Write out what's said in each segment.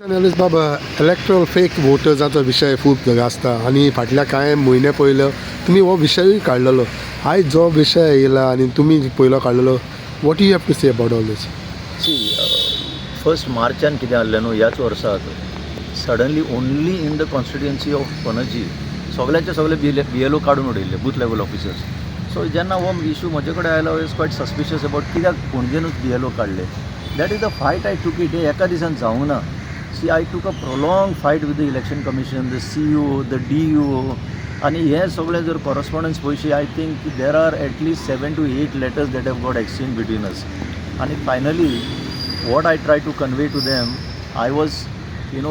जाल्यार बाबा erectile fake वोटर्साचो विशय खूब आसता आनी फाटल्या कांय म्हयने पयलो तुमी हो विशयूय काडलेलो. आयज जो विशय येयला आनी तुमी पयलो काडलेलो, what you have to say about all these? See first मार्चान कितें जाल्लें न्हू ह्याच वर्साक suddenly only in the constituency of Panaji सगळे बी एल ओ काडून उडयले, बूथ लेवल ऑफिसर्स. सो जेन्ना हो इशू म्हजे कडेन आयलो इज क्वायट सस्पिशियस अबाउट कित्याक पणजेनूच बी एल ओ काडले. That is the fight I टूक इट. हे एका दिसान जावंक ना. See, I took a prolonged fight with the election commission, the CEO, the DO, and हे सगळे जर correspondence पळयशी, I think there are at least 7 to 8 letters that have got exchanged between us. And finally, what I tried to convey to them, I was,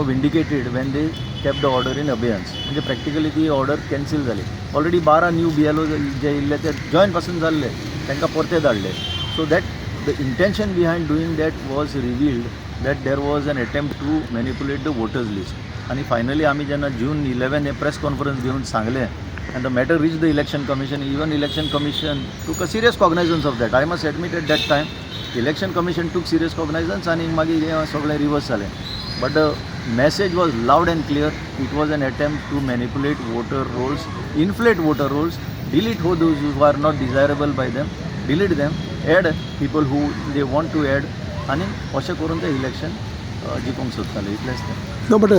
vindicated when they kept the order in abeyance. म्हणजे practically ती order cancel झाली. Already 12 new BLO जे येयल्ले ते join पासून जाल्ले, तांकां परते धाडले. So that the intention behind doing that was revealed. That there was an attempt to manipulate the voters list. And finally आम्ही जेन्ना June 11 हे प्रेस कॉन्फरन्स घेवन सांगले and the matter reached the election commission. Even election commission took a serious cognizance of that. I must admit at that time election commission took serious cognizance आणि मागीर हे सगळे reverse जाले. But the message was loud and clear. It was an attempt to manipulate voter rolls, inflate voter rolls, delete those who are not desirable by them, delete them, add people who they want to add. आणि अशें करून ते election जिखूंक सोदताले, इतलेंच तें. No but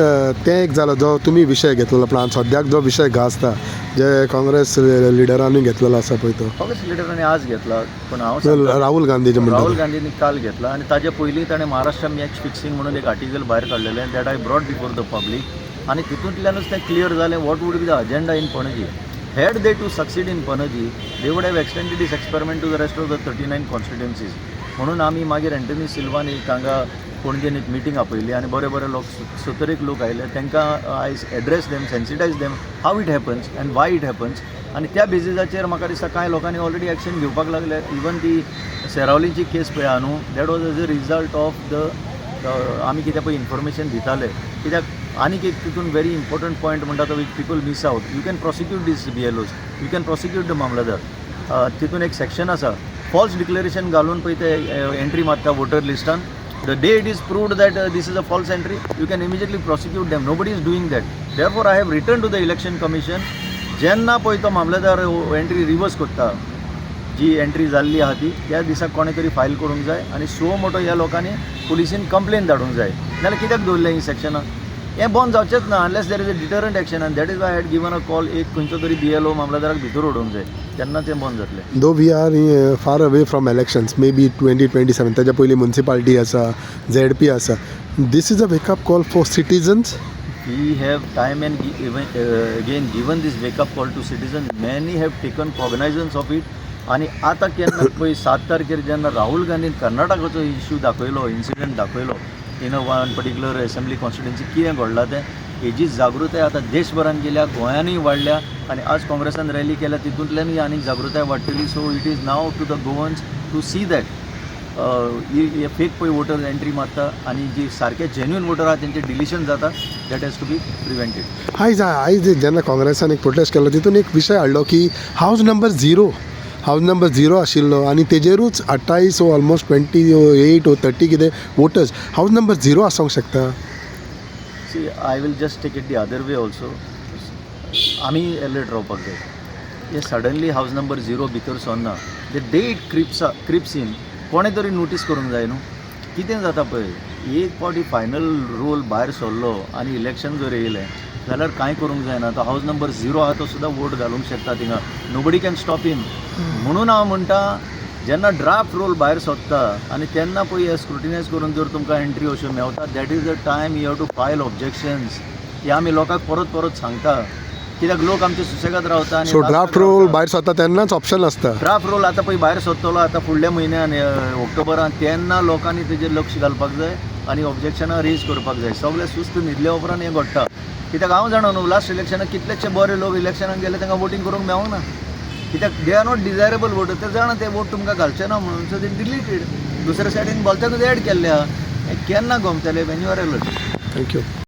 तें एक जालो जो तुमी विशय घेतलेलो प्लान सद्याक जो विशय गाजता जे काँग्रेस लिडरांनी घेतलेलो आसा पळय तो काँग्रेस लिडरांनी आज घेतला, पण हांव सांगता राहुल गांधी जे म्हणटा राहुल गांधींनी काल घेतला. आणि ताजे पयलीं ताणें महाराष्ट्र मॅच फिक्सिंग म्हणून एक आर्टिकल भायर काडलेलें that I brought before the public. आणि तितूंतल्यानूच तें क्लियर जालें what would be the agenda in Panaji. Had they to succeed in Panaji, they would have extended this experiment to the rest of the 39 constituencies. म्हणून आमी मागीर Antony सिल्वानी हांगा पणजेन एक meeting आपयली आनी बरे बरे लोक 70 लोक आयले. तांकां I address them, sensitise them how it happens and why it happens. आनी त्या बेसिसाचेर म्हाका दिसता कांय लोकांनी ऑलरेडी एक्शन घेवपाक लागले. इवन ती सेरावलीची केस पळय न्हू, that was as a result of the आमी कितें पळय इन्फॉर्मेशन दिताले. कित्याक आनीक एक तितून व्हेरी इम्पॉर्टंट पॉयंट म्हणटा तो which people miss out. You can prosecute these BLOs, you can prosecute the मामलेदार. तितून एक सेक्शन आसा फॉल्स डिक्लेरेशन घालून पळय ते एंट्री मारता वोटर लिस्टान. The day it is proved that this is a false entry, you can immediately prosecute them. Nobody is doing that. Therefore I have written to the election commission. जेन्ना पळय तो मामलेदार entry reverse करता, जी entry जाल्ली आहा ती त्या दिसाक कोणे तरी फायल करूंक जाय आनी सो मोठो ह्या लोकांनी पुलिसीन कंप्लेन धाडूंक जाय. नाल्यार कित्याक दवरलें ही सेक्शनां? हें बंद जावचेंच ना unless there is a deterrent action. And that is why I had given a call एक खंयचो तरी BLO मामलेदाराक भितर उडोवंक जाय, तेन्ना तें बंद जातलें. Though we are far away from elections maybe 2027 ताच्या पयलीं म्युनिसिपालिटी आसा, ZP आसा. This is a wake up call for citizens. We have time and again given this wake-up call to citizens. Many have taken cognizance of it. आणि आतां केन्ना पळय 7 तारखेर जेन्ना राहुल गांधीन कर्नाटकाचो इश्यू दाखयलो, इन्सिडंट दाखयलो in one particular assembly constituency, कितें घडलां तें हेजी जागृताय आतां देशभरान गेल्या, गोंयानूय वाडल्या. आनी आज काँग्रेसान रॅली केल्या तितूंतल्यानूय आनीक जागृताय वाडटली. So it is now to the Goans to see that हे फेक पळय वोटर एंट्री मारता आनी जी सारके जेन्युइन वोटर आहा तेंचें डिलिशन जाता, that has to be prevented. आयज जेन्ना काँग्रेसान एक प्रोटेस्ट केलो तितून एक विशय हाडलो की हावज नंबर 0 आशिल्लो आनी तेजेरूच 28 ओ ऑलमोस्ट 28 ओ 30 कितें वोटर्स हावज नंबर 0 आसूंक शकता. See I will just take it the other way also. आमी एलर्ट रावपाक जाय. हे सडनली हावज नंबर 0 भितर सरना. The day it creeps in कोणे तरी नोटीस करूंक जाय न्हू. कितें जाता पळय एक फावटी फायनल रोल भायर सरलो आनी इलेक्शन जर येयलें जाल्यार कांय करूंक जायना. तो हावज नंबर 0 आहा तो सुद्दां वोट घालूंक शकता थिंगा. नोबडी कॅन स्टॉप हिम. म्हणून हांव म्हणटा जेन्ना ड्राफ्ट रोल भायर सरता आनी तेन्ना पळय हे स्क्रुटिनायज करून जर तुमकां एंट्री अश्यो मेवता, that is the time you have to file objections. हे आमी लोकांक परत परत सांगता. कित्याक लोक आमचे सुसेगाद रावता. सो ड्राफ्ट रोल भायर सरता तेन्नाच ऑप्शन आसता. ड्राफ्ट रोल आतां पळय भायर सरतलो आतां फुडल्या म्हयन्यान ऑक्टोबरान, तेन्ना लोकांनी तेजेर लक्ष घालपाक जाय आनी ऑब्जेक्शनां रेज करपाक जाय. सगळे सुस्त न्हिदल्या उपरांत हें घडटा. कित्याक हांव जाणा न्हू लास्ट इलेक्शनाक कितलेशे बरे लोक इलेक्शनाक गेले तांकां वोटींग करूंक मेळोंक ना. कित्याक they are not desirable voter. ते जाणा ते वोट तुमकां घालचे ना म्हणून. सो ते डिलीटेड. दुसऱ्या सायडीन बोलत्याकूच एड केल्ले आहा. हें केन्ना गमतलें? When you are alert. Thank you.